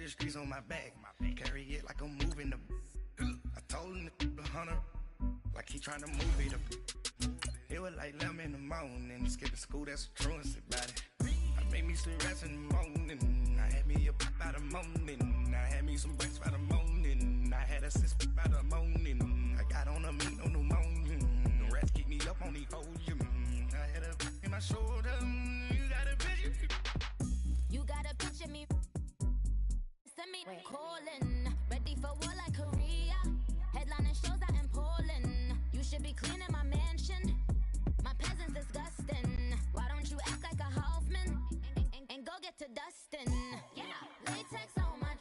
the streets on my back. Carry it like I'm moving the. I told him the hunter, like he trying to move it up. It was like 11 in the morning, skipping school, that's a truancy about it. I made me some rest in the morning, I had me a pop by the morning, I had me some breaks by the morning, I had a sis by the morning, I got on a meat on the morning, the rats keep me up on the podium, I had a in my shoulder, you got a picture. You got a picture me, send me calling, ready for war like Korea, headlining shows out in Poland, you should be cleaning my mansion. My peasant's disgusting. Why don't you act like a Hoffman and go get to dustin'? Yeah, latex on my.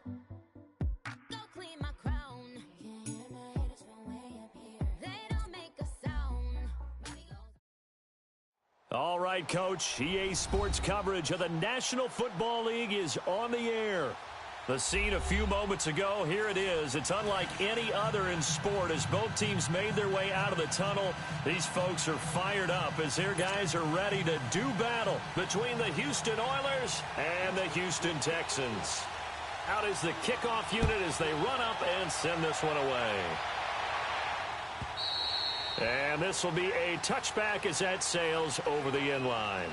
Go clean my crown. Can't hear my haters from way up here. They don't make a sound. All right, Coach. EA Sports coverage of the National Football League is on the air. The scene a few moments ago, here it is. It's unlike any other in sport as both teams made their way out of the tunnel. These folks are fired up as their guys are ready to do battle between the Houston Oilers and the Houston Texans. Out is the kickoff unit as they run up and send this one away. And this will be a touchback as that sails over the end line.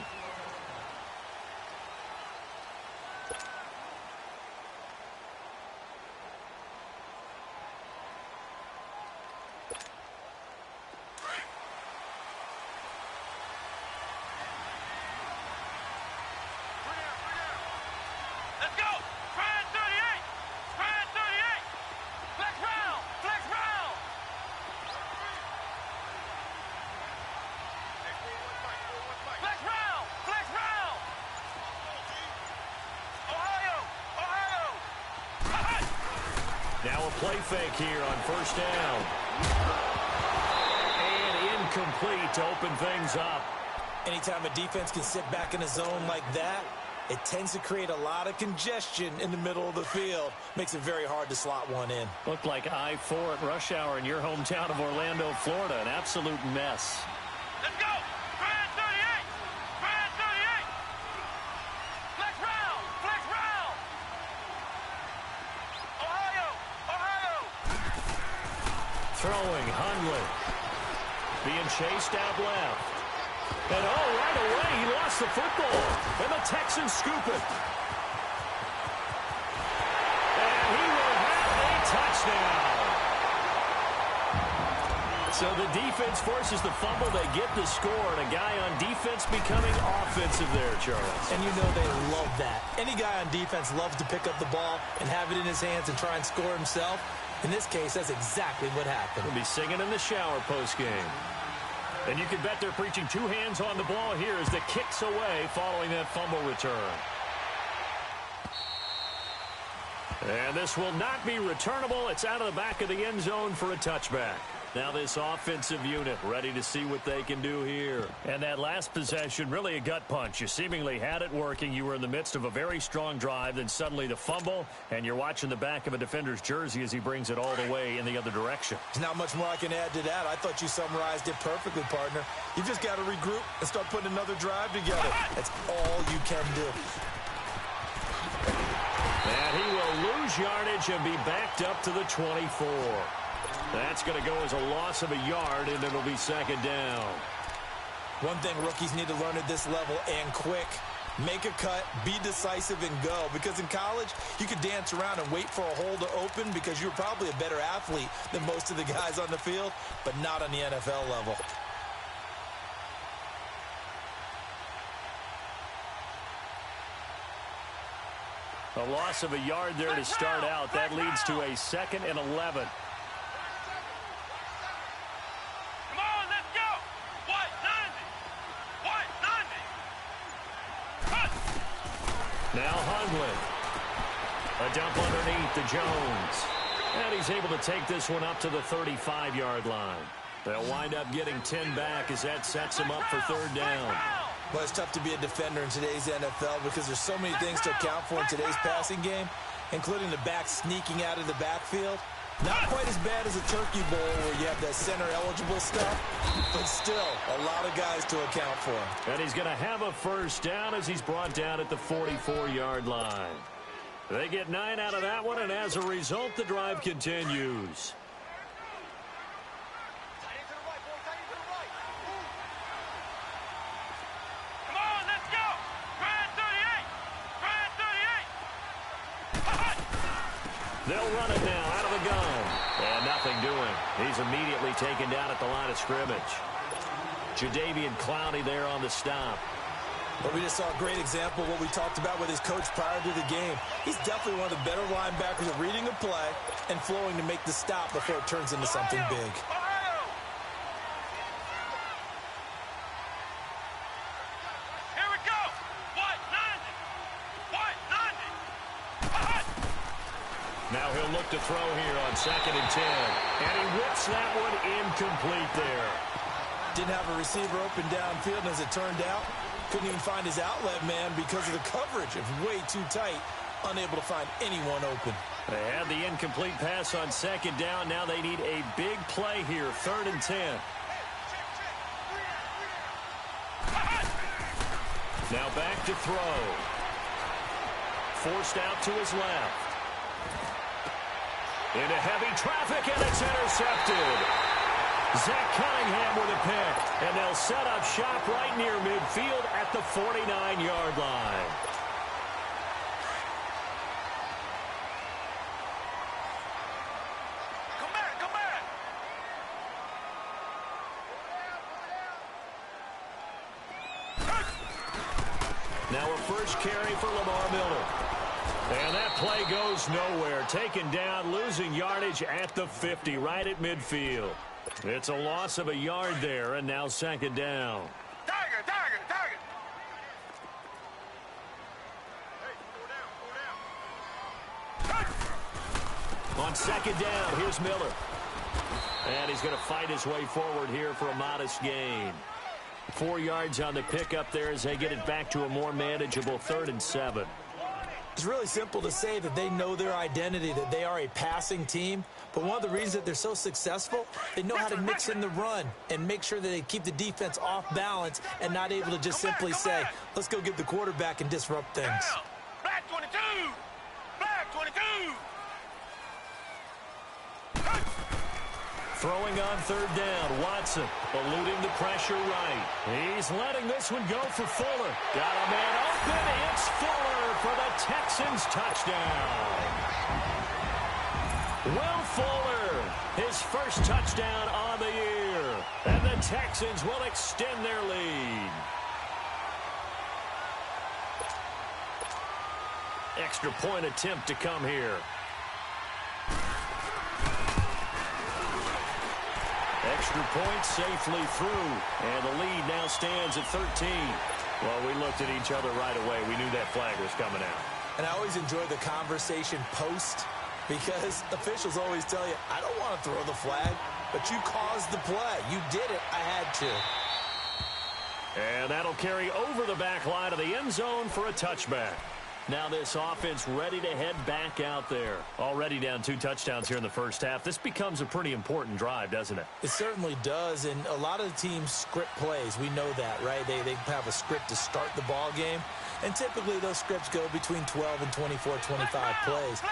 Now a play fake here on first down. And incomplete to open things up. Anytime a defense can sit back in a zone like that, it tends to create a lot of congestion in the middle of the field. Makes it very hard to slot one in. Looked like I-4 at rush hour in your hometown of Orlando, Florida. An absolute mess. Let's go! Fran 38! Fran 38! Flex round! Flex round! Ohio! Ohio! Throwing, Hundley. Being chased out left. And right away, he lost the football. And the Texans scoop it. And he will have a touchdown. So the defense forces the fumble. They get the score. And a guy on defense becoming offensive there, Charles. And you know they love that. Any guy on defense loves to pick up the ball and have it in his hands and try and score himself. In this case, that's exactly what happened. He'll be singing in the shower postgame. And you can bet they're preaching two hands on the ball here as the kick's away following that fumble return. And this will not be returnable. It's out of the back of the end zone for a touchback. Now this offensive unit ready to see what they can do here. And that last possession, really a gut punch. You seemingly had it working. You were in the midst of a very strong drive. Then suddenly the fumble, and you're watching the back of a defender's jersey as he brings it all the way in the other direction. There's not much more I can add to that. I thought you summarized it perfectly, partner. You just got to regroup and start putting another drive together. That's all you can do. And he will lose yardage and be backed up to the 24. That's going to go as a loss of a yard, and it'll be second down. One thing rookies need to learn at this level, and quick, make a cut, be decisive, and go. Because in college, you could dance around and wait for a hole to open because you're probably a better athlete than most of the guys on the field, but not on the NFL level. A loss of a yard there to start out. That leads to a 2nd and 11. Now Hundley. A dump underneath to Jones. And he's able to take this one up to the 35-yard line. They'll wind up getting 10 back as that sets him up for third down. Well, it's tough to be a defender in today's NFL because there's so many things to account for in today's passing game, including the back sneaking out of the backfield. Not quite as bad as a Turkey Bowl where you have that center-eligible stuff, but still a lot of guys to account for. And he's going to have a first down as he's brought down at the 44-yard line. They get 9 out of that one, and as a result, the drive continues. Come on, let's go. Grand 38. Grand 38. They'll run it now out of the gun. And nothing doing. He's immediately taken down at the line of scrimmage. Jadeveon Clowney there on the stop. But we just saw a great example of what we talked about with his coach prior to the game. He's definitely one of the better linebackers at reading a play and flowing to make the stop before it turns into something big. Here we go. White 90. Now he'll look to throw here on 2nd and 10. And he whips that one incomplete there. Didn't have a receiver open downfield, and as it turned out, couldn't even find his outlet man because of the coverage. It was way too tight, unable to find anyone open. They had the incomplete pass on 2nd down. Now they need a big play here, 3rd and 10. Now back to throw. Forced out to his left. Into heavy traffic, and it's intercepted. Zach Cunningham with a pick, and they'll set up shop right near midfield at the 49-yard line. Come back. Now a first carry for Lamar Miller. And that play goes nowhere. Taken down, losing yardage at the 50, right at midfield. It's a loss of a yard there, and now 2nd down. Tiger. On 2nd down, here's Miller. And he's going to fight his way forward here for a modest gain. 4 yards on the pickup there as they get it back to a more manageable 3rd and 7. It's really simple to say that they know their identity, that they are a passing team. But one of the reasons that they're so successful, they know how to mix in the run and make sure that they keep the defense off balance and not able to just simply say, let's go get the quarterback and disrupt things. Black 22. Black 22. Throwing on 3rd down, Watson eluding the pressure right. He's letting this one go for Fuller. Got a man open. It's Fuller for the Texans touchdown. Will Fuller, his first touchdown on the year. And the Texans will extend their lead. Extra point attempt to come here. Extra point safely through. And the lead now stands at 13. Well, we looked at each other right away. We knew that flag was coming out. And I always enjoy the conversation post because officials always tell you, I don't want to throw the flag, but you caused the play. You did it. I had to. And that'll carry over the back line of the end zone for a touchback. Now this offense ready to head back out there. Already down 2 touchdowns here in the first half. This becomes a pretty important drive, doesn't it? It certainly does, and a lot of the teams script plays. We know that, right? They have a script to start the ball game, and typically those scripts go between 12 and 24, 25 plays.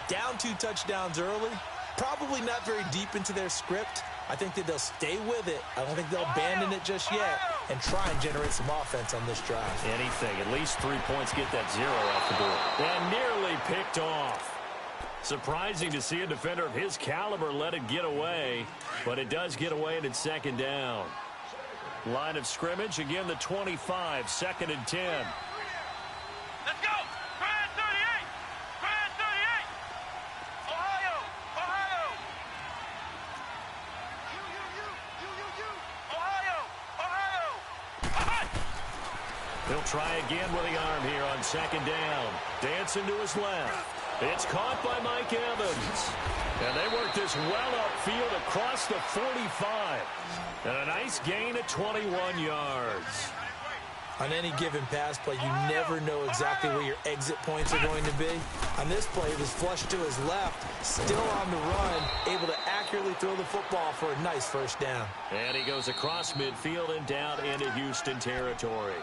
Down 2 touchdowns early, probably not very deep into their script. I think that they'll stay with it. I don't think they'll abandon it just yet and try and generate some offense on this drive. Anything. At least 3 points, get that 0 off the board. And nearly picked off. Surprising to see a defender of his caliber let it get away, but it does get away and it's 2nd down. Line of scrimmage, again the 25, 2nd and 10. Let's go. Grand 38. Grand 38. Ohio. Ohio. He'll try again with the arm here on 2nd down. Dancing to his left. It's caught by Mike Evans. And they work this well upfield across the 45. And a nice gain at 21 yards. On any given pass play, you never know exactly where your exit points are going to be. On this play, he was flushed to his left, still on the run, able to accurately throw the football for a nice first down. And he goes across midfield and down into Houston territory.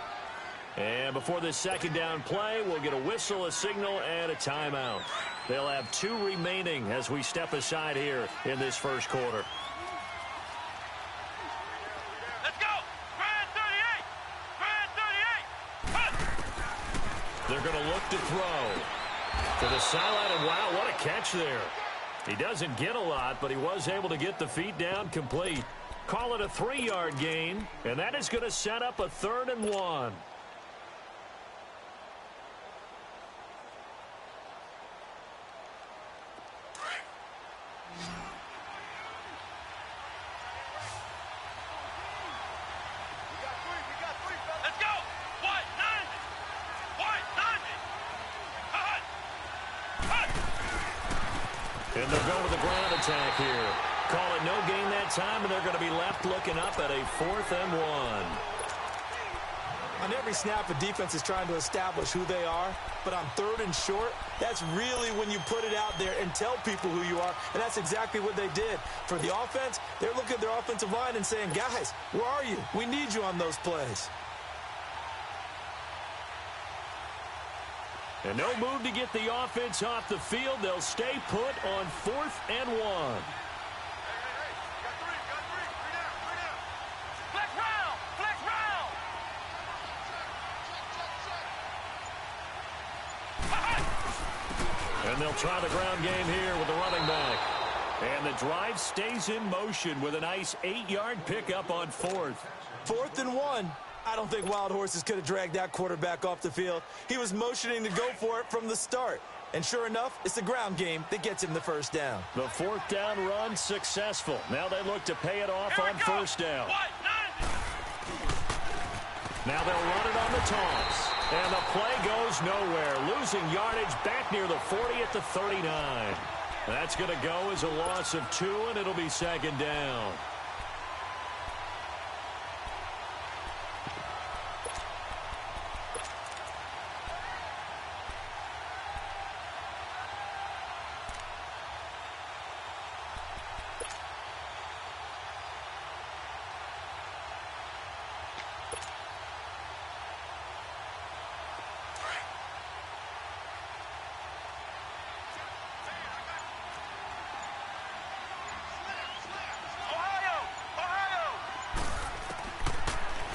And before this second down play, we'll get a whistle, a signal, and a timeout. They'll have 2 remaining as we step aside here in this first quarter. Let's go! Grand 38! Grand 38! They're going to look to throw. To the sideline, and wow, what a catch there. He doesn't get a lot, but he was able to get the feet down complete. Call it a 3-yard gain, and that is going to set up a 3rd and 1. Let's go! White 90! White 90! And they'll go to the ground attack here. Call it no gain that time, and they're going to be left looking up at a 4th and 1. On every snap, a defense is trying to establish who they are, but on 3rd and short, that's really when you put it out there and tell people who you are, and that's exactly what they did. For the offense, they're looking at their offensive line and saying, guys, where are you? We need you on those plays. And no move to get the offense off the field. They'll stay put on 4th and 1. Flex round! Flex round! And they'll try the ground game here with the running back. And the drive stays in motion with a nice 8-yard pickup on 4th. 4th and 1. I don't think Wild Horses could have dragged that quarterback off the field. He was motioning to go for it from the start. And sure enough, it's the ground game that gets him the first down. The 4th down run successful. Now they look to pay it off on 1st down. White 90! Now they'll run it on the toss. And the play goes nowhere. Losing yardage back near the 40 at the 39. That's going to go as a loss of 2, and it'll be 2nd down.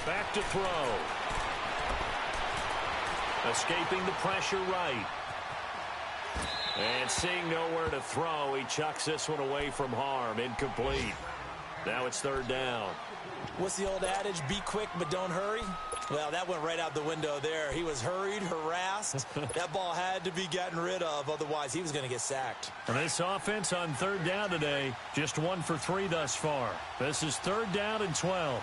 Back to throw. Escaping the pressure right. And seeing nowhere to throw, he chucks this one away from harm. Incomplete. Now it's 3rd down. What's the old adage? Be quick, but don't hurry. Well, that went right out the window there. He was hurried, harassed. That ball had to be gotten rid of. Otherwise, he was going to get sacked. And this offense on 3rd down today, just 1 for 3 thus far. This is 3rd down and 12.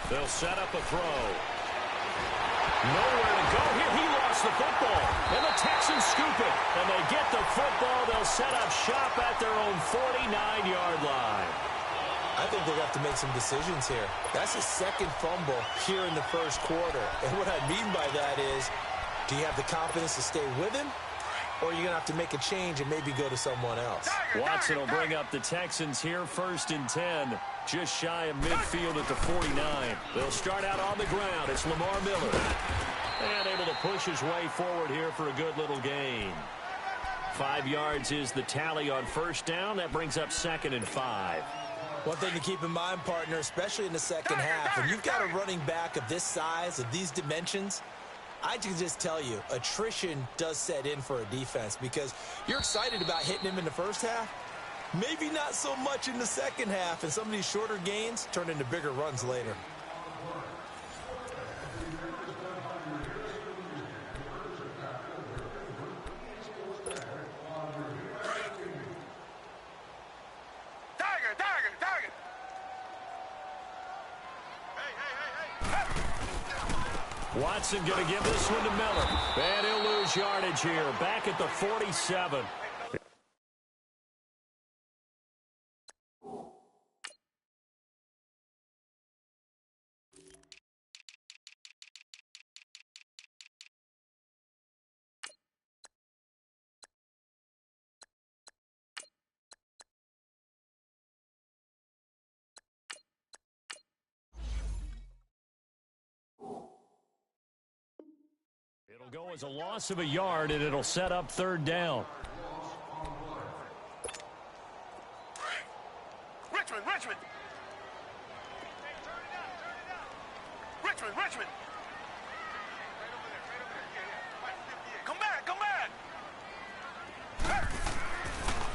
They'll set up a throw. Nowhere to go here. He lost the football. And the Texans scoop it. And they get the football. They'll set up shop at their own 49-yard line. I think they'll have to make some decisions here. That's his 2nd fumble here in the first quarter. And what I mean by that is, do you have the confidence to stay with him? Or are you going to have to make a change and maybe go to someone else? Watson will bring up the Texans here 1st and 10. Just shy of midfield at the 49. They'll start out on the ground. It's Lamar Miller. And able to push his way forward here for a good little gain. 5 yards is the tally on 1st down. That brings up 2nd and 5. One thing to keep in mind, partner, especially in the second half, when you've got a running back of this size, of these dimensions, I can just tell you, attrition does set in for a defense because you're excited about hitting him in the first half. Maybe not so much in the second half, and some of these shorter gains turn into bigger runs later. Target! Watson going to give this one to Miller. And he'll lose yardage here. Back at the 47. Go as a loss of a yard, and it'll set up third down. Richmond! Come back!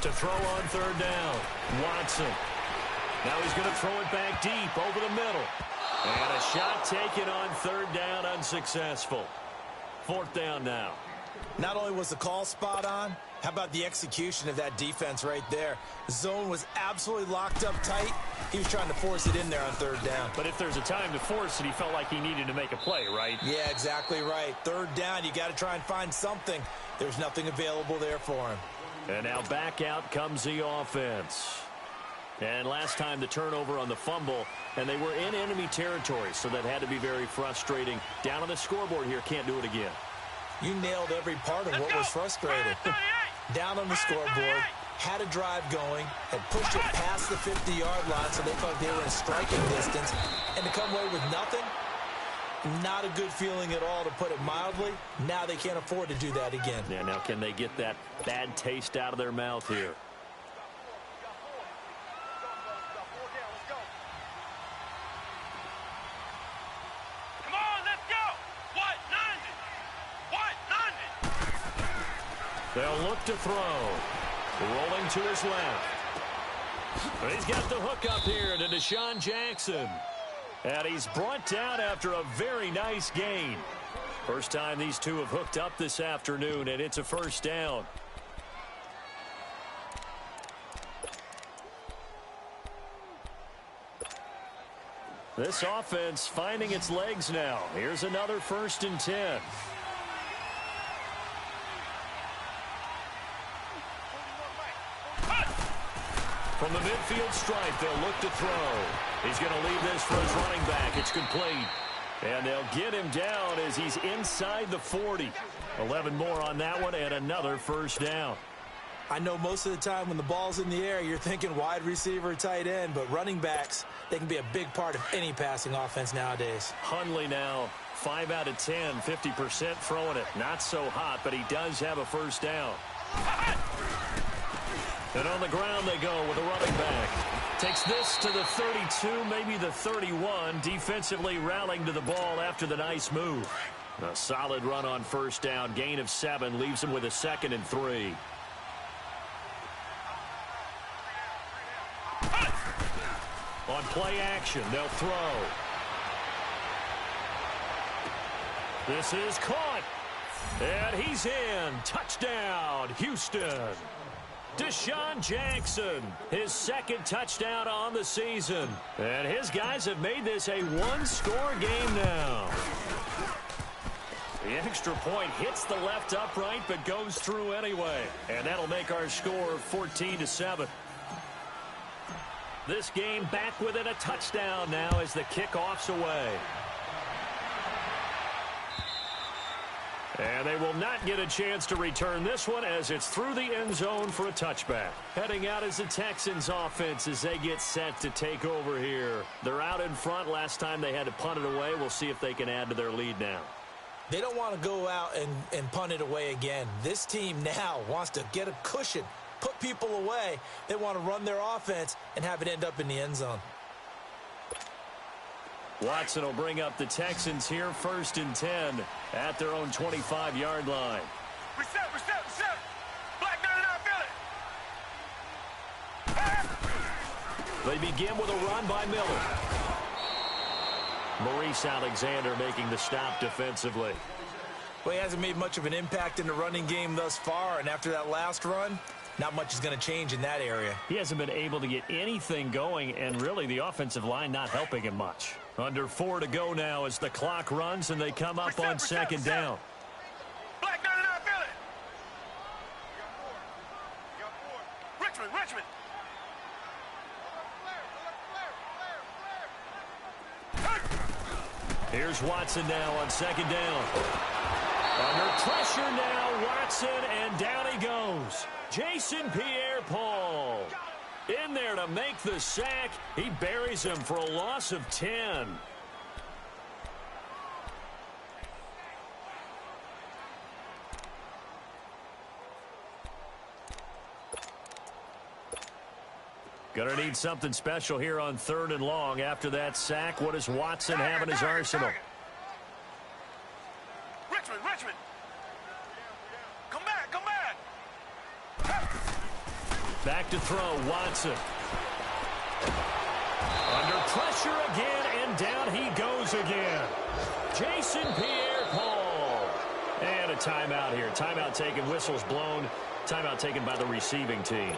To throw on third down, Watson. Now he's going to throw it back deep over the middle. And a shot taken on third down, unsuccessful. Fourth down now. Not only was the call spot on, how about the execution of that defense right there? The zone was absolutely locked up tight. He was trying to force it in there on third down. But if there's a time to force it, he felt like he needed to make a play, right? Yeah, exactly right. Third down, you got to try and find something. There's nothing available there for him. And now back out comes the offense. And last time the turnover on the fumble, and they were in enemy territory, so that had to be very frustrating. Down on the scoreboard here, can't do it again. You nailed every part of what was frustrating. Down on the scoreboard, had a drive going, had pushed it past the 50-yard line so they thought they were in striking distance, and to come away with nothing, not a good feeling at all, to put it mildly. Now they can't afford to do that again. Yeah, now can they get that bad taste out of their mouth here? They'll look to throw. Rolling to his left. But he's got the hook up here to Deshaun Jackson. And he's brought down after a very nice gain. First time these two have hooked up this afternoon, and it's a first down. This offense finding its legs now. Here's another 1st and 10. From the midfield stripe, they'll look to throw. He's going to leave this for his running back. It's complete. And they'll get him down as he's inside the 40. 11 more on that one, and another first down. I know most of the time when the ball's in the air, you're thinking wide receiver, tight end, but running backs, they can be a big part of any passing offense nowadays. Hundley now, 5 out of 10, 50% throwing it. Not so hot, but he does have a first down. And on the ground they go with a running back. Takes this to the 32, maybe the 31. Defensively rallying to the ball after the nice move. A solid run on first down. Gain of 7 leaves him with a 2nd and 3. On play action, they'll throw. This is caught. And he's in. Touchdown, Houston. Deshaun Jackson, his 2nd touchdown on the season. And his guys have made this a one-score game now. The extra point hits the left upright but goes through anyway. And that'll make our score 14-7. This game back within a touchdown now as the kickoff's away. And they will not get a chance to return this one as it's through the end zone for a touchback. Heading out is the Texans offense as they get set to take over here. They're out in front. Last time they had to punt it away. We'll see if they can add to their lead now. They don't want to go out and punt it away again. This team now wants to get a cushion, put people away. They want to run their offense and have it end up in the end zone. Watson will bring up the Texans here, 1st and 10 at their own 25-yard line. Reset. Black 99, They begin with a run by Miller. Maurice Alexander making the stop defensively. Well, he hasn't made much of an impact in the running game thus far, and after that last run, not much is going to change in that area. He hasn't been able to get anything going, and really the offensive line not helping him much. Under 4 to go now as the clock runs and they come up on 2nd down. Black 99, Richmond. Here's Watson now on 2nd down. Under pressure now, Watson, and down he goes. Jason Pierre-Paul in there to make the sack. He buries him for a loss of 10. Going to need something special here on 3rd and long. After that sack, what does Watson have in his arsenal? Richmond. Come back. Back to throw, Watson. Under pressure again, and down he goes again. Jason Pierre-Paul. And a timeout here. Timeout taken, whistles blown. Timeout taken by the receiving team.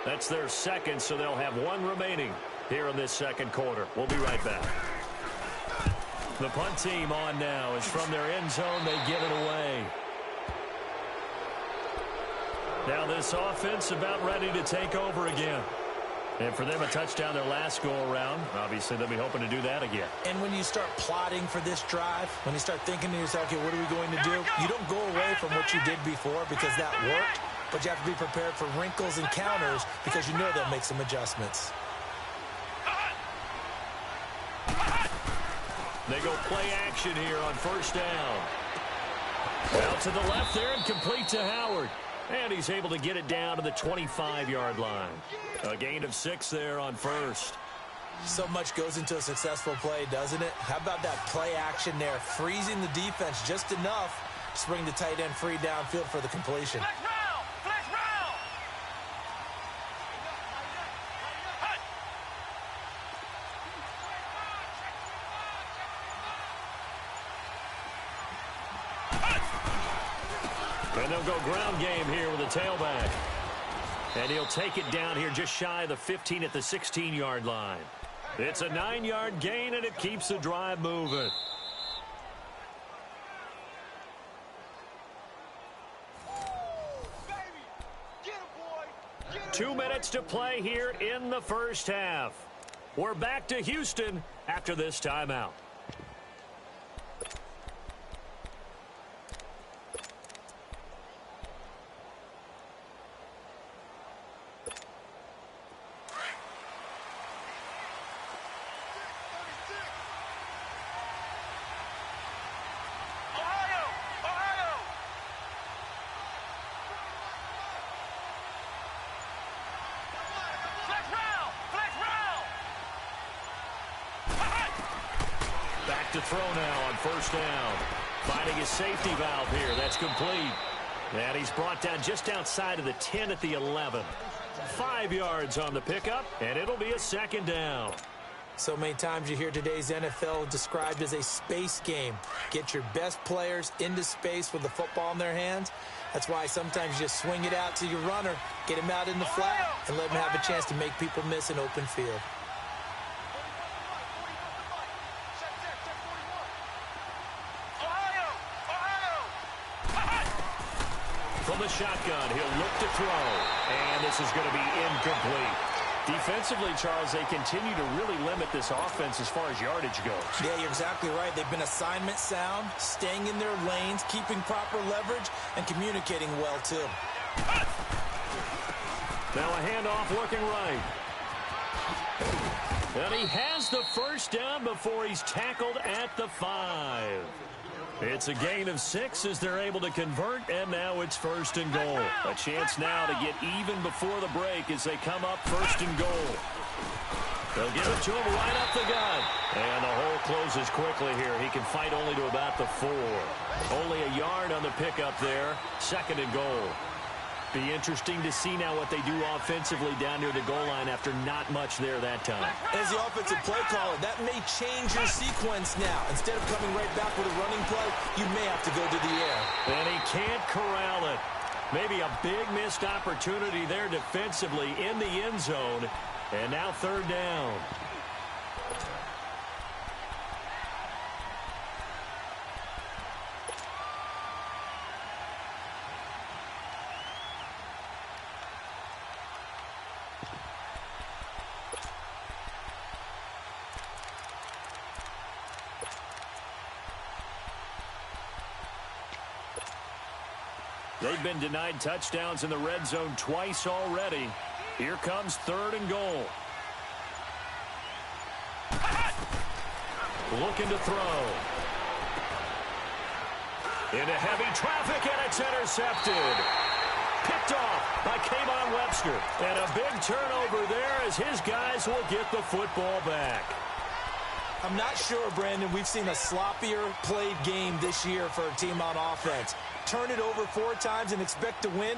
That's their second, so they'll have one remaining here in this second quarter. We'll be right back. The punt team on now is from their end zone. They give it away. Now this offense about ready to take over again. And for them, a touchdown their last go-around. Obviously, they'll be hoping to do that again. And when you start plotting for this drive, when you start thinking to yourself, okay, what are we going to do? You don't go away from what you did before because that worked. But you have to be prepared for wrinkles and counters because you know they'll make some adjustments. They go play action here on first down. Out to the left there and complete to Howard. And he's able to get it down to the 25-yard line. A gain of 6 there on first. So much goes into a successful play, doesn't it? How about that play action there? Freezing the defense just enough to bring the tight end free downfield for the completion. Flex round. And they'll go ground game here with a tailback. And he'll take it down here just shy of the 15 at the 16-yard line. It's a 9-yard gain, and it keeps the drive moving. Get him, boy. 2 minutes to play here in the first half. We're back to Houston after this timeout. To throw now on first down. Finding his safety valve here. That's complete. And he's brought down just outside of the 10 at the 11. 5 yards on the pickup, and it'll be a second down. So many times you hear today's NFL described as a space game. Get your best players into space with the football in their hands. That's why sometimes you just swing it out to your runner, get him out in the flat, and let him have a chance to make people miss an open field. From the shotgun, he'll look to throw. And this is going to be incomplete. Defensively, Charles, they continue to really limit this offense as far as yardage goes. Yeah, you're exactly right. They've been assignment sound, staying in their lanes, keeping proper leverage, and communicating well, too. Now a handoff looking right. And he has the first down before he's tackled at the 5. It's a gain of 6 as they're able to convert, and now it's first and goal. A chance now to get even before the break as they come up first and goal. They'll give it to him right up the gut. And the hole closes quickly here. He can fight only to about the 4. Only a yard on the pickup there. Second and goal. Be interesting to see now what they do offensively down near the goal line after not much there that time. As the offensive play caller, that may change your sequence now. Instead of coming right back with a running play, you may have to go to the air. And he can't corral it. Maybe a big missed opportunity there defensively in the end zone. And now third down. They've been denied touchdowns in the red zone twice already. Here comes third and goal. Looking to throw. Into heavy traffic, and it's intercepted. picked off by Kayvon Webster. And a big turnover there as his guys will get the football back. I'm not sure, Brandon, we've seen a sloppier played game this year for a team on offense. Turn it over 4 times and expect to win?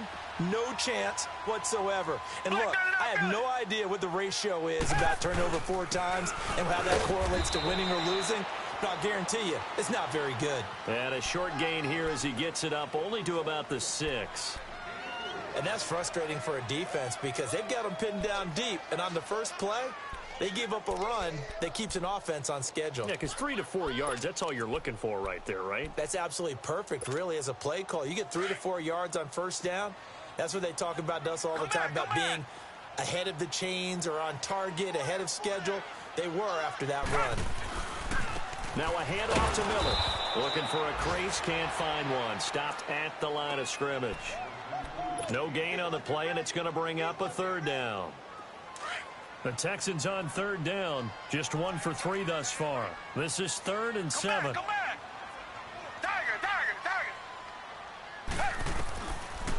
No chance whatsoever. And look, I have no idea what the ratio is about turnover 4 times and how that correlates to winning or losing. But I'll guarantee you, it's not very good. And a short gain here as he gets it up only to about the 6. And that's frustrating for a defense because they've got them pinned down deep. And on the first play, they give up a run that keeps an offense on schedule. Yeah, because 3 to 4 yards, that's all you're looking for right there, right? That's absolutely perfect, really, as a play call. You get 3 to 4 yards on first down. That's what they talk about us all the time, about being ahead of the chains or on target, ahead of schedule. They were after that run. Now a handoff to Miller. Looking for a crease, can't find one. Stopped at the line of scrimmage. No gain on the play, and it's going to bring up a 3rd down. The Texans on 3rd down, just 1 for 3 thus far. This is 3rd and 7. Come back. Tiger.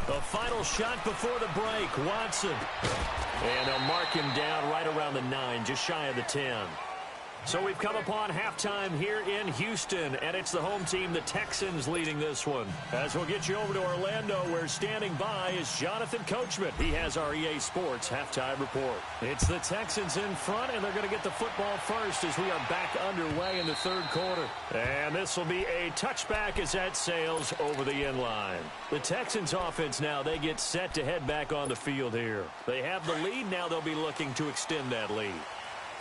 The final shot before the break, Watson. And they'll mark him down right around the 9, just shy of the 10. So we've come upon halftime here in Houston, and it's the home team, the Texans, leading this one. As we'll get you over to Orlando, where standing by is Jonathan Coachman. He has our EA Sports halftime report. It's the Texans in front, and they're going to get the football first as we are back underway in the 3rd quarter. And this will be a touchback as that sails over the end line. The Texans offense now, they get set to head back on the field here. They have the lead. Now they'll be looking to extend that lead.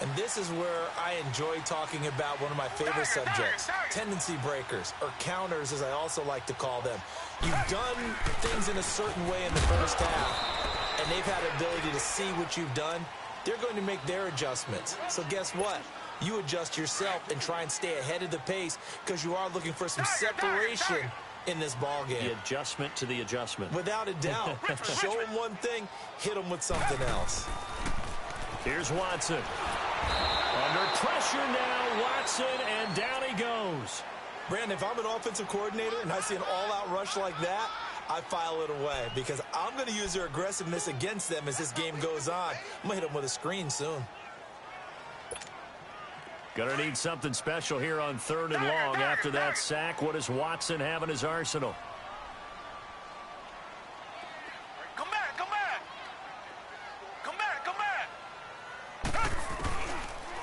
And this is where I enjoy talking about one of my favorite subjects, tendency breakers, or counters as I also like to call them. You've done things in a certain way in the first half, and they've had the ability to see what you've done. They're going to make their adjustments. So guess what? You adjust yourself and try and stay ahead of the pace because you are looking for some separation in this ball game. The adjustment to the adjustment. Without a doubt. Show them one thing, hit them with something else. Here's Watson. Under pressure now, Watson, and down he goes. Brandon, if I'm an offensive coordinator and I see an all-out rush like that, I file it away because I'm going to use their aggressiveness against them as this game goes on. I'm going to hit them with a screen soon. Gonna need something special here on 3rd and long after that sack. What does Watson have in his arsenal?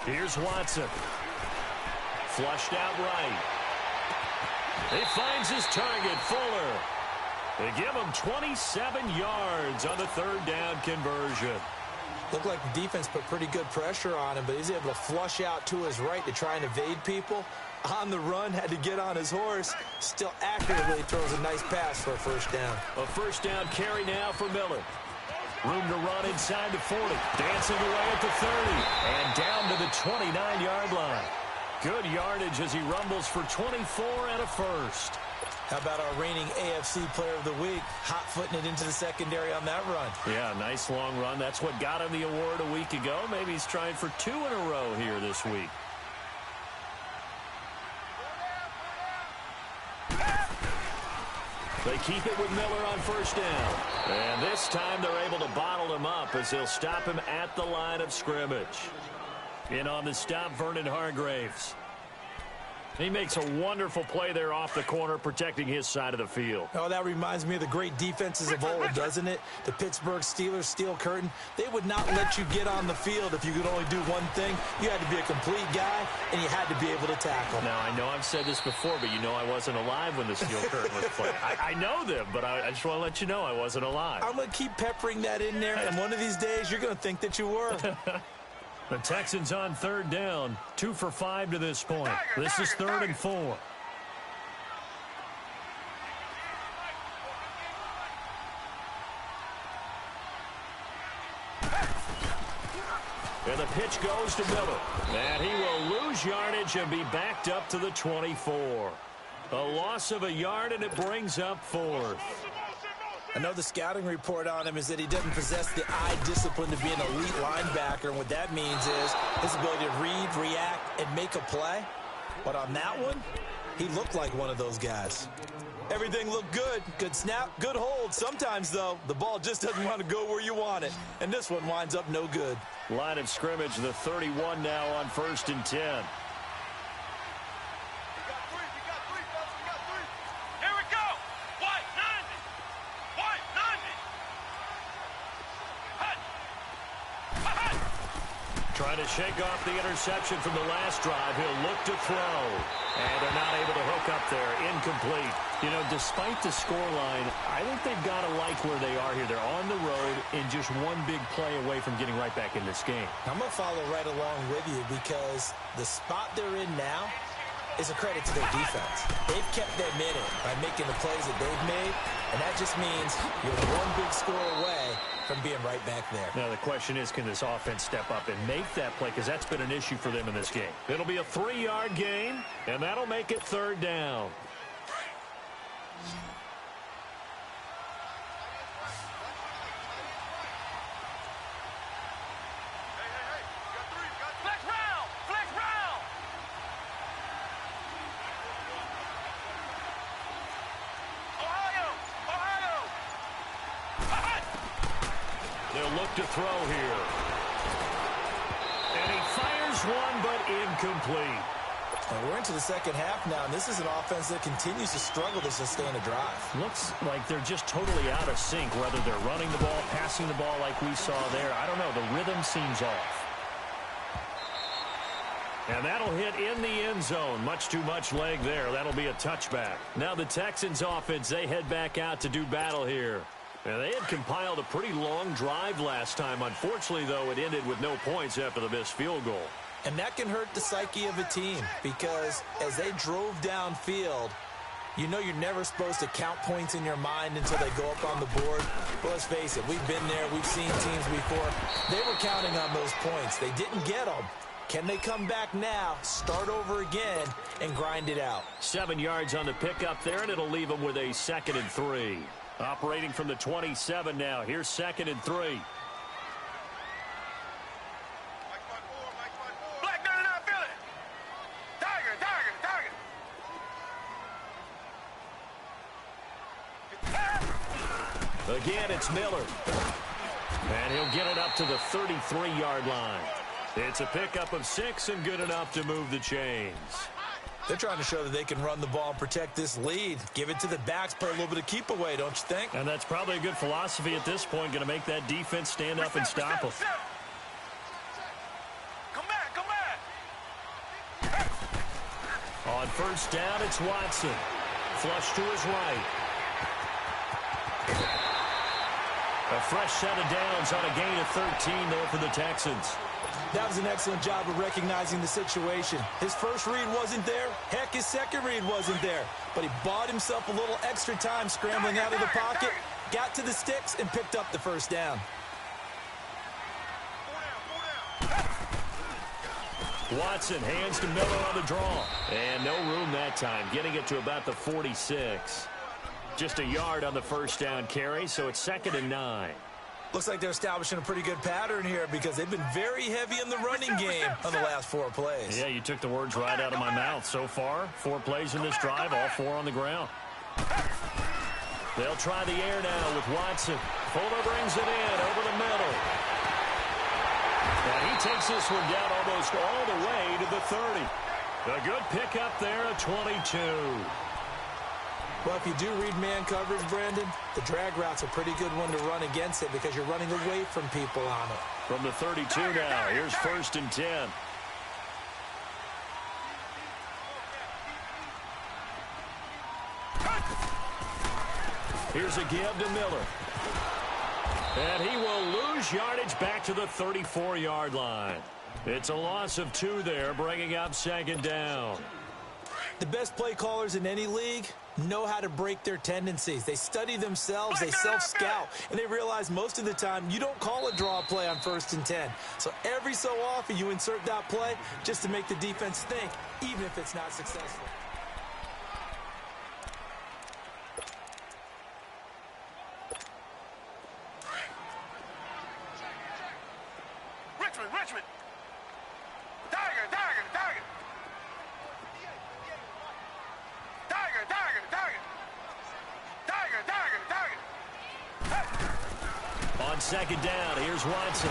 Here's Watson. Flushed out right. He finds his target, Fuller. They give him 27 yards on the 3rd down conversion. Looked like the defense put pretty good pressure on him, but he's able to flush out to his right to try and evade people. On the run, had to get on his horse. Still accurately throws a nice pass for a 1st down. A 1st down carry now for Miller. Room to run inside the 40. Dancing away at the 30. And down to the 29-yard line. Good yardage as he rumbles for 24 and a 1st. How about our reigning AFC Player of the Week, hot-footing it into the secondary on that run? Yeah, nice long run. That's what got him the award a week ago. Maybe he's trying for 2 in a row here this week. They keep it with Miller on 1st down. And this time they're able to bottle him up as they'll stop him at the line of scrimmage. In on the stop, Vernon Hargreaves. He makes a wonderful play there off the corner, protecting his side of the field. Oh, that reminds me of the great defenses of old, doesn't it? The Pittsburgh Steelers, steel curtain. They would not let you get on the field if you could only do one thing. You had to be a complete guy, and you had to be able to tackle. Now, I know I've said this before, but you know I wasn't alive when the steel curtain was played. I know them, but I just want to let you know I wasn't alive. I'm going to keep peppering that in there, and one of these days you're going to think that you were. The Texans on 3rd down, 2 for 5 to this point. This is 3rd and 4. And the pitch goes to Miller. And he will lose yardage and be backed up to the 24. A loss of a yard, and it brings up 4th. I know the scouting report on him is that he doesn't possess the eye discipline to be an elite linebacker, and what that means is his ability to read, react, and make a play. But on that one, he looked like one of those guys. Everything looked good. Good snap, good hold. Sometimes, though, the ball just doesn't want to go where you want it. And this one winds up no good. Line of scrimmage, the 31 now on 1st and 10. Trying to shake off the interception from the last drive. He'll look to throw. And they're not able to hook up there. Incomplete. You know, despite the scoreline, I think they've got to like where they are here. They're on the road and just one big play away from getting right back in this game. I'm going to follow right along with you because the spot they're in now is a credit to their defense. They've kept them in it by making the plays that they've made, and that just means you're one big score away from being right back there. Now the question is, can this offense step up and make that play? Because that's been an issue for them in this game. It'll be a 3-yard gain, and that'll make it 3rd down. They'll look to throw here. And he fires one, but incomplete. And we're into the second half now, and this is an offense that continues to struggle to sustain a drive. Looks like they're just totally out of sync, whether they're running the ball, passing the ball like we saw there. I don't know. The rhythm seems off. And that'll hit in the end zone. Much too much leg there. That'll be a touchback. Now the Texans offense, they head back out to do battle here. Now, they had compiled a pretty long drive last time. Unfortunately, though, it ended with no points after the missed field goal. And that can hurt the psyche of a team because as they drove downfield, you know you're never supposed to count points in your mind until they go up on the board. But let's face it, we've been there. We've seen teams before. They were counting on those points. They didn't get them. Can they come back now, start over again, and grind it out? 7 yards on the pickup there, and it'll leave them with a 2nd and 3. Operating from the 27 now. Here's 2nd and 3. Black 99 Philly. Tiger. Again, it's Miller. And he'll get it up to the 33-yard line. It's a pickup of 6 and good enough to move the chains. They're trying to show that they can run the ball and protect this lead. Give it to the backs, play a little bit of keep away, don't you think? And that's probably a good philosophy at this point, going to make that defense stand up and stop them. Come back. On 1st down, it's Watson. Flush to his right. A fresh set of downs on a gain of 13 there for the Texans. That was an excellent job of recognizing the situation. His first read wasn't there. Heck, his second read wasn't there. But he bought himself a little extra time scrambling out of the pocket, got to the sticks, and picked up the 1st down. Watson hands to Miller on the draw. And no room that time, getting it to about the 46. Just a yard on the 1st down carry, so it's 2nd and 9. Looks like they're establishing a pretty good pattern here because they've been very heavy in the running game on the last 4 plays. Yeah, you took the words right out of my mouth. So far, 4 plays in this drive, all 4 on the ground. They'll try the air now with Watson. Fuller brings it in over the middle. And he takes this one down almost all the way to the 30. A good pickup there at 22. Well, if you do read man coverage, Brandon, the drag route's a pretty good one to run against it because you're running away from people on it. From the 32 now, here's 1st and 10. Here's a give to Miller. And he will lose yardage back to the 34-yard line. It's a loss of 2 there, bringing up 2nd down. The best play callers in any league know how to break their tendencies. They study themselves, they self-scout, and they realize most of the time you don't call a draw play on 1st and 10. So every so often you insert that play just to make the defense think, even if it's not successful. Richmond. Tiger. second down. Here's Watson.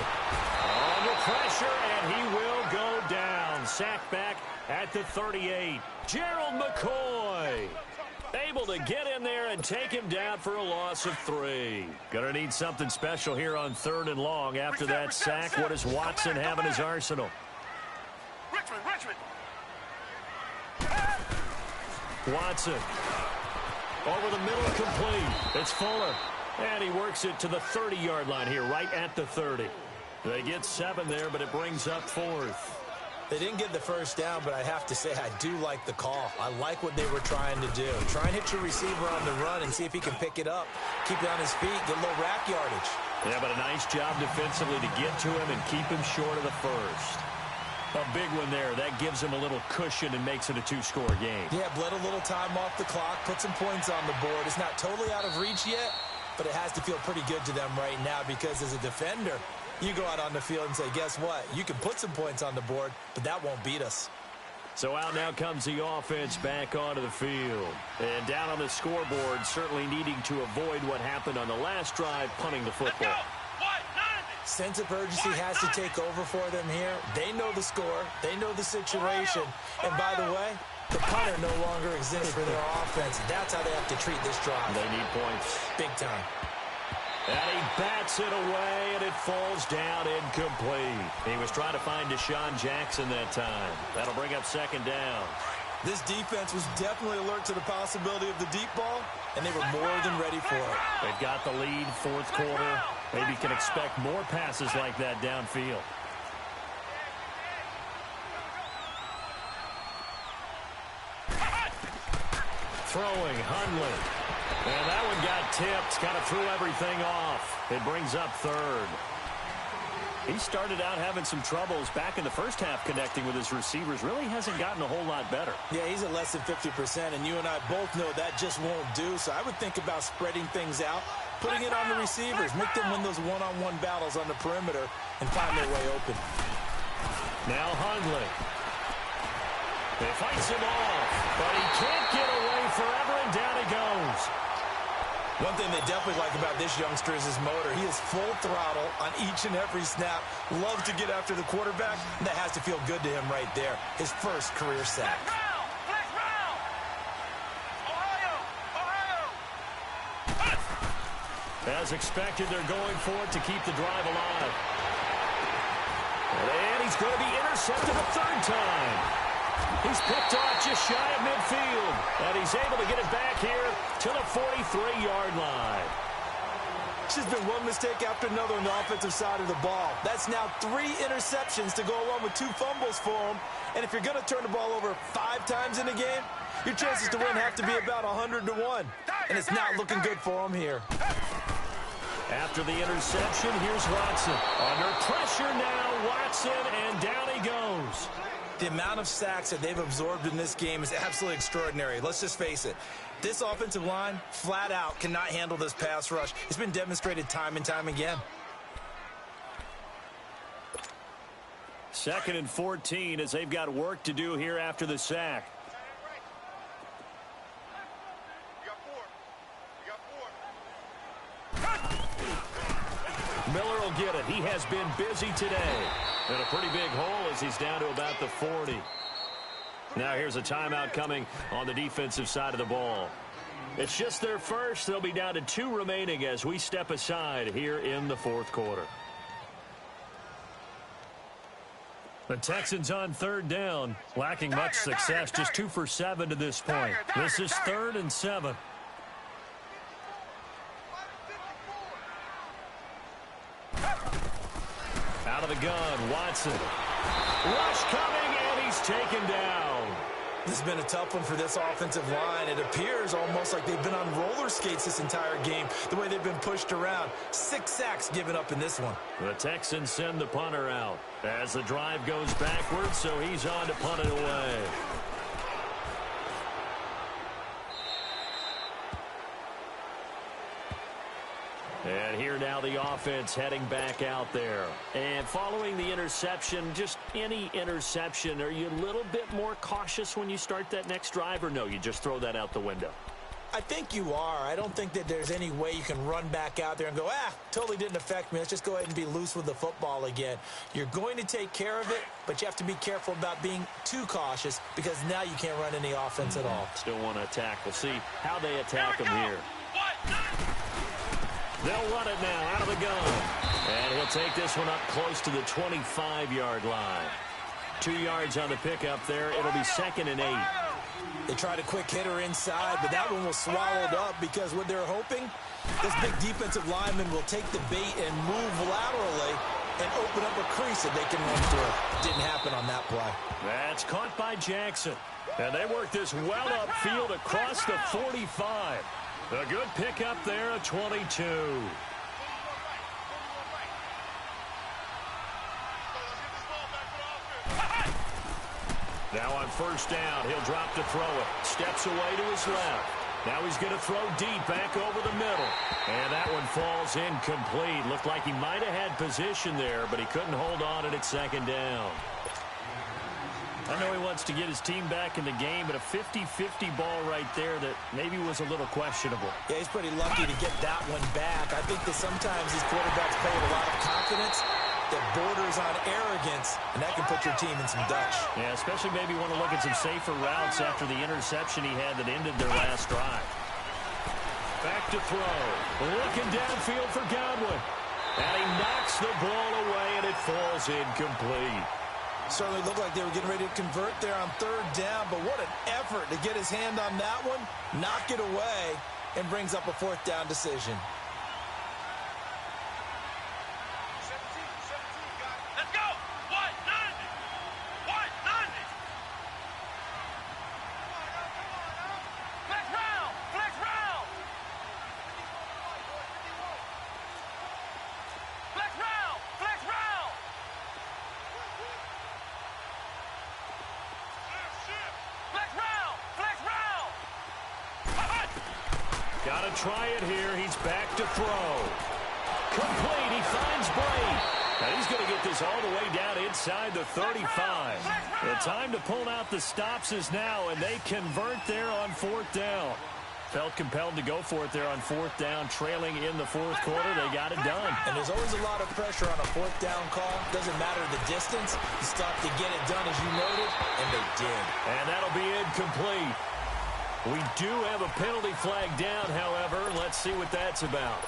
Under pressure, and he will go down. Sacked back at the 38. Gerald McCoy able to get in there and take him down for a loss of 3. Gonna need something special here on 3rd and long. After that sack, what does Watson have in his arsenal? Richmond. Watson over the middle, complete. It's Fuller, and he works it to the 30-yard line here, right at the 30. They get 7 there, but it brings up 4th. They didn't get the first down, but I have to say I do like the call. I like what they were trying to do. Try and hit your receiver on the run and see if he can pick it up. Keep it on his feet, get a little rack yardage. Yeah, but a nice job defensively to get to him and keep him short of the first. A big one there. That gives him a little cushion and makes it a 2-score game. Yeah, bled a little time off the clock, put some points on the board. It's not totally out of reach yet, but it has to feel pretty good to them right now because as a defender, you go out on the field and say, guess what? You can put some points on the board, but that won't beat us. So out now comes the offense back onto the field. And down on the scoreboard, certainly needing to avoid what happened on the last drive, punting the football. Sense of urgency has to take over for them here. They know the score. They know the situation. And by the way, the punter no longer exists for their offense. That's how they have to treat this drive. They need points. Big time. And he bats it away, and it falls down incomplete. He was trying to find Deshaun Jackson that time. That'll bring up 2nd down. This defense was definitely alert to the possibility of the deep ball, and they were more than ready for it. They've got the lead, 4th quarter. Maybe can expect more passes like that downfield. Throwing, Hundley. And that one got tipped. Kind of threw everything off. It brings up 3rd. He started out having some troubles back in the first half connecting with his receivers. Really hasn't gotten a whole lot better. Yeah, he's at less than 50%, and you and I both know that just won't do. So I would think about spreading things out, putting it on the receivers, make them win those one-on-one battles on the perimeter and find their way open. Now Hundley. He fights him off, but he can't get away forever, and down he goes. One thing they definitely like about this youngster is his motor. He is full throttle on each and every snap. Loves to get after the quarterback, and that has to feel good to him right there. His first career sack. As expected, they're going for it to keep the drive alive. And he's going to be intercepted a 3rd time. He's picked off just shy of midfield. And he's able to get it back here to the 43-yard line. It's just been one mistake after another on the offensive side of the ball. That's now 3 interceptions to go along with 2 fumbles for him. And if you're going to turn the ball over 5 times in a game, your chances to win have to be about 100 to 1. And it's not looking good for him here. After the interception, here's Watson. Under pressure now, Watson, and down he goes. The amount of sacks that they've absorbed in this game is absolutely extraordinary. Let's just face it. This offensive line, flat out, cannot handle this pass rush. It's been demonstrated time and time again. 2nd and 14 as they've got work to do here after the sack. Miller will get it. He has been busy today. And a pretty big hole as he's down to about the 40. Now here's a timeout coming on the defensive side of the ball. It's just their first. They'll be down to 2 remaining as we step aside here in the 4th quarter. The Texans on 3rd down, lacking much success, just 2 for 7 to this point. This is 3rd and 7. Out of the gun, Watson. Rush coming, and he's taken down. This has been a tough one for this offensive line. It appears almost like they've been on roller skates this entire game, the way they've been pushed around. 6 sacks given up in this one. The Texans send the punter out as the drive goes backwards, so he's on to punt it away. And here now the offense heading back out there. And following the interception, just any interception, are you a little bit more cautious when you start that next drive, or no, you just throw that out the window? I think you are. I don't think that there's any way you can run back out there and go, totally didn't affect me. Let's just go ahead and be loose with the football again. You're going to take care of it, but you have to be careful about being too cautious because now you can't run any offense at all. Still want to attack. We'll see how they attack him here. They'll run it now out of the gun. And he'll take this one up close to the 25-yard line. 2 yards on the pickup there. It'll be 2nd and 8. They tried a quick hitter inside, but that one was swallowed up because what they're hoping, this big defensive lineman will take the bait and move laterally and open up a crease that they can run through. Didn't happen on that play. That's caught by Jackson. And they work this well upfield across the 45. A good pickup there at 22. Now on 1st down, he'll drop to throw it. Steps away to his left. Now he's going to throw deep back over the middle. And that one falls incomplete. Looked like he might have had position there, but he couldn't hold on at 2nd down. I know he wants to get his team back in the game, but a 50-50 ball right there that maybe was a little questionable. Yeah, he's pretty lucky to get that one back. I think that sometimes these quarterbacks play with a lot of confidence that borders on arrogance, and that can put your team in some Dutch. Yeah, especially maybe want to look at some safer routes after the interception he had that ended their last drive. Back to throw. Looking downfield for Godwin. And he knocks the ball away, and it falls incomplete. Certainly looked like they were getting ready to convert there on 3rd down, but what an effort to get his hand on that one, knock it away, and brings up a 4th down decision. Let's go! 190! 190! Flex round! Flex round! Flex round! Flex round! Flex round! Flex round! Gotta try it here. He's back to throw. Complete. He finds Bray. And he's going to get this all the way down inside the 35. The time to pull out the stops is now, and they convert there on 4th down. Felt compelled to go for it there on 4th down, trailing in the 4th quarter. They got it done. And there's always a lot of pressure on a 4th down call. Doesn't matter the distance. You stop to get it done, as you noted, and they did. And that'll be incomplete. We do have a penalty flag down, however. Let's see what that's about.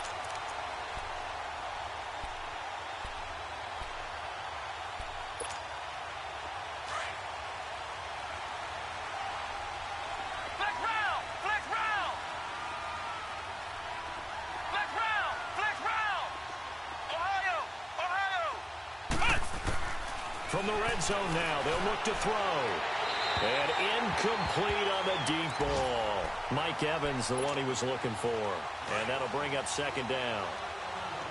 From the red zone now, they'll look to throw. And incomplete on the deep ball. Mike Evans, the one he was looking for. And that'll bring up 2nd down.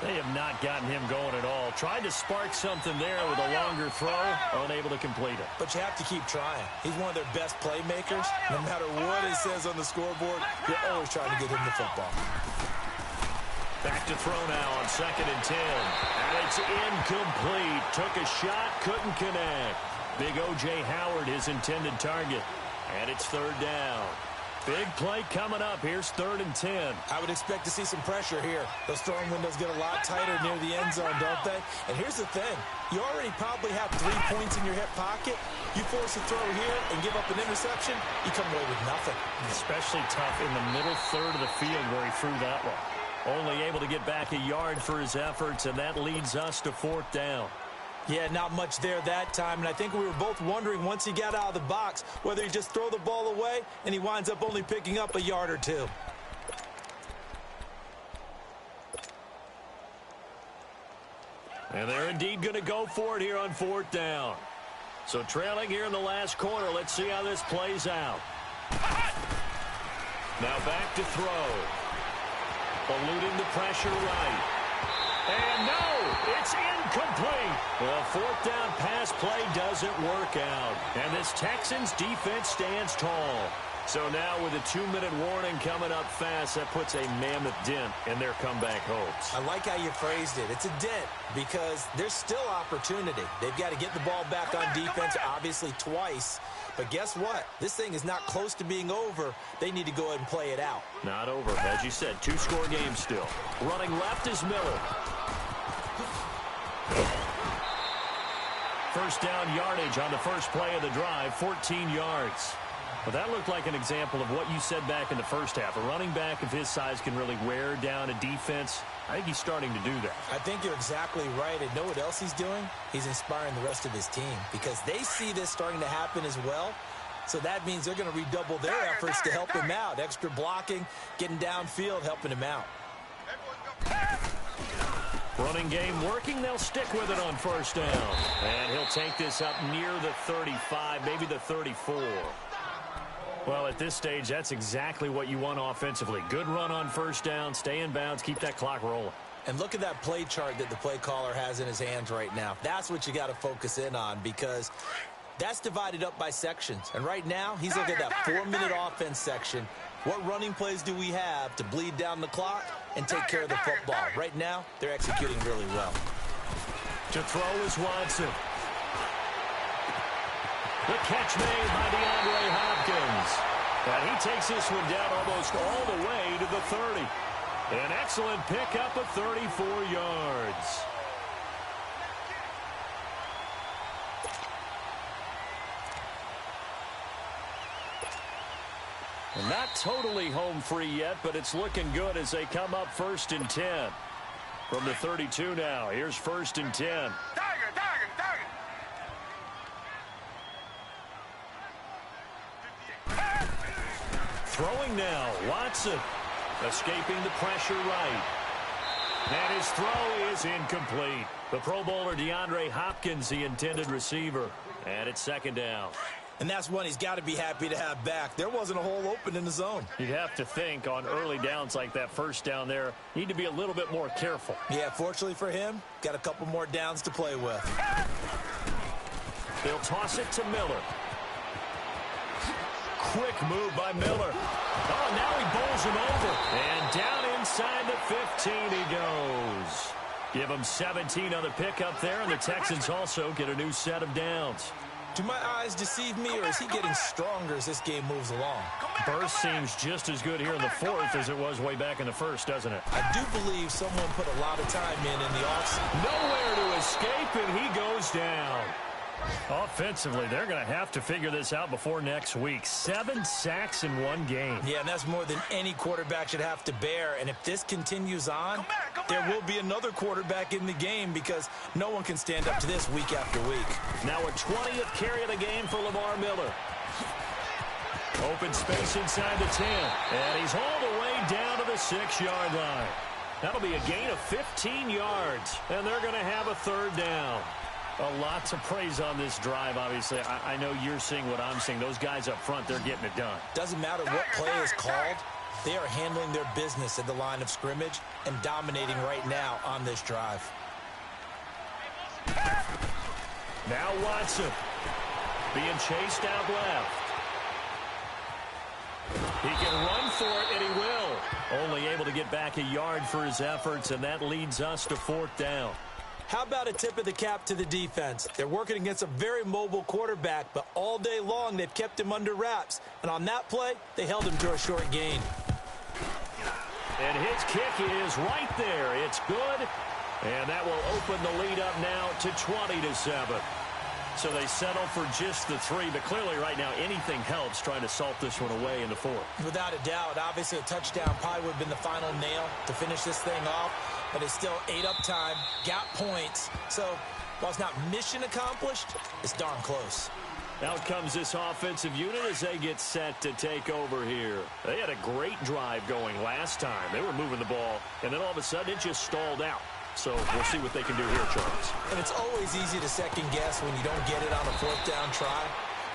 They have not gotten him going at all. Tried to spark something there with a longer throw, unable to complete it. But you have to keep trying. He's one of their best playmakers. No matter what it says on the scoreboard, you're always trying to get him the football. Back to throw now on 2nd and 10. And it's incomplete. Took a shot, couldn't connect. Big O.J. Howard, his intended target. And it's 3rd down. Big play coming up. Here's 3rd and 10. I would expect to see some pressure here. Those throwing windows get a lot tighter near the end zone, don't they? And here's the thing. You already probably have 3 points in your hip pocket. You force a throw here and give up an interception, you come away with nothing. Especially tough in the middle third of the field where he threw that one. Only able to get back a yard for his efforts, and that leads us to 4th down. Yeah, not much there that time, and I think we were both wondering once he got out of the box whether he just throw the ball away and he winds up only picking up a yard or 2. And they're indeed going to go for it here on 4th down. So trailing here in the last quarter, let's see how this plays out. Now back to throw. Eluding the pressure right. And no, it's incomplete. Well, 4th down pass play doesn't work out. And this Texans defense stands tall. So now with a 2-minute warning coming up fast, that puts a mammoth dent in their comeback hopes. I like how you phrased it. It's a dent because there's still opportunity. They've got to get the ball back on defense, obviously twice. But guess what? This thing is not close to being over. They need to go ahead and play it out. Not over. As you said, 2-score game still. Running left is Miller. First down yardage on the first play of the drive, 14 yards. Well, that looked like an example of what you said back in the first half. A running back of his size can really wear down a defense. I think he's starting to do that. I think you're exactly right. And know what else he's doing? He's inspiring the rest of his team because they see this starting to happen as well. So that means they're going to redouble their efforts to help him out. Extra blocking, getting downfield, helping him out. Running game working. They'll stick with it on first down. And he'll take this up near the 35, maybe the 34. Well, at this stage, that's exactly what you want offensively. Good run on first down, stay in bounds, keep that clock rolling. And look at that play chart that the play caller has in his hands right now. That's what you got to focus in on because that's divided up by sections. And right now, he's looking at that 4-minute offense section. What running plays do we have to bleed down the clock and take care of the football? Right now, they're executing really well. To throw is Watson. The catch made by DeAndre Hopkins. And he takes this one down almost all the way to the 30. An excellent pickup of 34 yards. And not totally home free yet, but it's looking good as they come up 1st and 10. From the 32 now, here's 1st and 10. Throwing now, Watson, escaping the pressure right. And his throw is incomplete. The Pro Bowler DeAndre Hopkins, the intended receiver. And it's 2nd down. And that's one he's got to be happy to have back. There wasn't a hole open in the zone. You'd have to think on early downs like that first down there, need to be a little bit more careful. Yeah, fortunately for him, got a couple more downs to play with. They'll toss it to Miller. Quick move by Miller. Oh, now he bowls him over. And down inside the 15 he goes. Give him 17 on the pickup there, and the Texans also get a new set of downs. Do my eyes deceive me, or is he getting stronger as this game moves along? Burst seems just as good here in the 4th as it was way back in the 1st, doesn't it? I do believe someone put a lot of time in the offseason. Nowhere to escape, and he goes down. Offensively, they're going to have to figure this out before next week. 7 sacks in one game. Yeah, and that's more than any quarterback should have to bear. And if this continues on, there will be another quarterback in the game because no one can stand up to this week after week. Now a 20th carry of the game for Lamar Miller. Open space inside the 10. And he's all the way down to the 6-yard line. That'll be a gain of 15 yards. And they're going to have a 3rd down. A lot to praise on this drive, obviously. I know you're seeing what I'm seeing. Those guys up front, they're getting it done. Doesn't matter what play is called. They are handling their business at the line of scrimmage and dominating right now on this drive. Now Watson being chased out left. He can run for it, and he will. Only able to get back a yard for his efforts, and that leads us to 4th down. How about a tip of the cap to the defense? They're working against a very mobile quarterback, but all day long they've kept him under wraps. And on that play, they held him to a short gain. And his kick is right there. It's good. And that will open the lead up now to 20-7. So they settle for just the 3, but clearly right now anything helps trying to salt this one away in the 4th. Without a doubt, obviously a touchdown probably would have been the final nail to finish this thing off, but it's still 8 up time, got points. So while it's not mission accomplished, it's darn close. Out comes this offensive unit as they get set to take over here. They had a great drive going last time. They were moving the ball, and then all of a sudden it just stalled out. So we'll see what they can do here, Charles. And it's always easy to second guess when you don't get it on a 4th down try.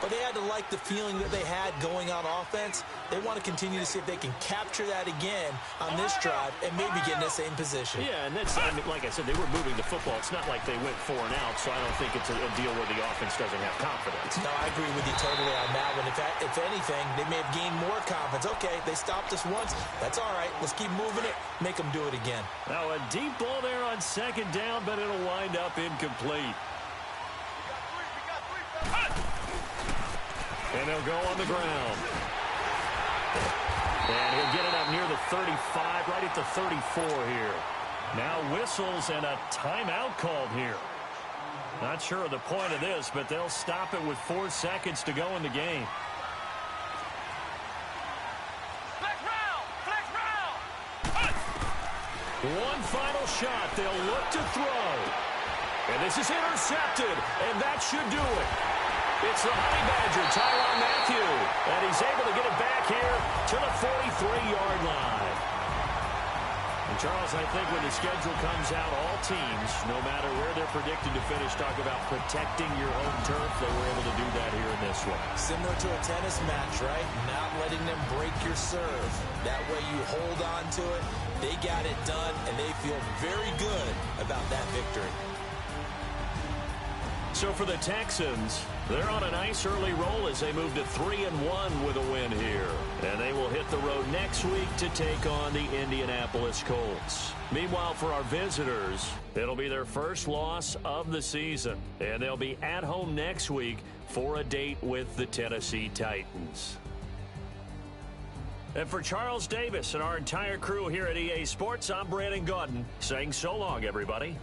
but they had to like the feeling that they had going on offense. They want to continue to see if they can capture that again on this drive and maybe get in the same position. Yeah, and that's, I mean, like I said, they were moving the football. It's not like they went 4 and out, so I don't think it's a deal where the offense doesn't have confidence. No, I agree with you totally on that one. If anything, they may have gained more confidence. Okay, they stopped us once. That's all right. Let's keep moving it. Make them do it again. Now a deep ball there on 2nd down, but it'll wind up incomplete. And they'll go on the ground. And he'll get it up near the 35, right at the 34 here. Now whistles and a timeout called here. Not sure of the point of this, but they'll stop it with 4 seconds to go in the game. One final shot. They'll look to throw. And this is intercepted, and that should do it. It's the Honey Badger, Tyrann Mathieu, and he's able to get it back here to the 43-yard line. And Charles, I think when the schedule comes out, all teams, no matter where they're predicted to finish, talk about protecting your home turf. They were able to do that here in this one. Similar to a tennis match, right? Not letting them break your serve. That way you hold on to it. They got it done, and they feel very good about that victory. So for the Texans, they're on a nice early roll as they move to 3-1 with a win here. And they will hit the road next week to take on the Indianapolis Colts. Meanwhile, for our visitors, it'll be their first loss of the season. And they'll be at home next week for a date with the Tennessee Titans. And for Charles Davis and our entire crew here at EA Sports, I'm Brandon Gaudin saying so long, everybody.